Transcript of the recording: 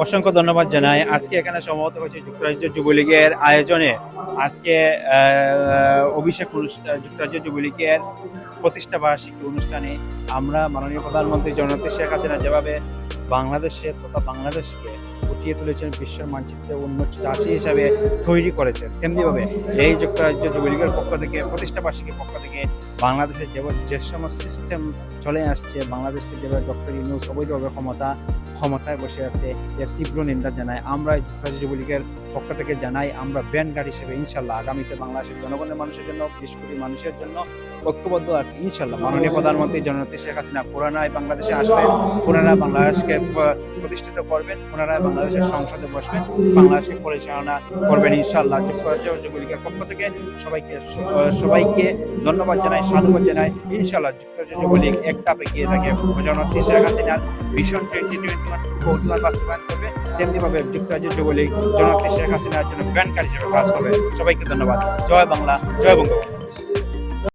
অসংখ্য ধন্যবাদ জানাই। আজকে এখানে সমবেত হয়েছে যুক্তরাজ্য যুবলীগের আয়োজনে আজকে অভিষেক অনুষ্ঠান যুক্তরাজ্য যুবলীগের প্রতিষ্ঠা বার্ষিকী অনুষ্ঠানে আমরা মাননীয় প্রধানমন্ত্রী জননেত্রী শেখ হাসিনা যেভাবে বাংলাদেশের তথা বাংলাদেশকে ফুটিয়ে তুলেছেন বিশ্বের মানচিত্রে উন্নত জাতি হিসাবে তৈরি করেছেন, তেমনিভাবে এই যুক্তরাজ্য যুবলীগের পক্ষ থেকে প্রতিষ্ঠা বার্ষিকীর পক্ষ থেকে বাংলাদেশের যে সমস্ত সিস্টেম চলে আসছে, বাংলাদেশে যেভাবে ডক্টর ইউনূস অবৈধভাবে ক্ষমতায় বসে আছে, এর তীব্র নিন্দা জানাই। আমরা যুক্তরাজ্য যুবলীগের পক্ষ থেকে জানাই আমরা ব্যান্ডগার্ড হিসেবে ইনশাল্লাহ আগামীতে বাংলাদেশের জনগণের মানুষের জন্য ২০ কোটি মানুষের জন্য ঐক্যবদ্ধ আছি ইনশাল্লাহ। মাননীয় প্রধানমন্ত্রী জননেত্রী শেখ হাসিনা পুনরায় বাংলাদেশে আসবেন, পুনরায় বাংলাদেশকে প্রতিষ্ঠিত করবেন, পুনরায় বাংলাদেশের সংসদে বসবেন, বাংলাদেশকে পরিচালনা করবেন ইনশাল্লাহ। যুক্তরাজ্য যুবলীগের পক্ষ থেকে সবাইকে ধন্যবাদ জানাই, সাধুবাদ জানাই। ইনশাল্লাহ যুক্তরাজ্য যুবলীগ এক ধাপ এগিয়ে থাকে জননেত্রী শেখ হাসিনার ভিশন 2021 বাস্তবায়ন করবে, তেমনিভাবে যুক্তরাজ্য যুবলীগ জননেত্রী শেখ হাসিনার জন্য ব্যান্ডগার্ড হিসেবে কাজ করবে। সবাইকে ধন্যবাদ। জয় বাংলা, জয় বঙ্গবন্ধু।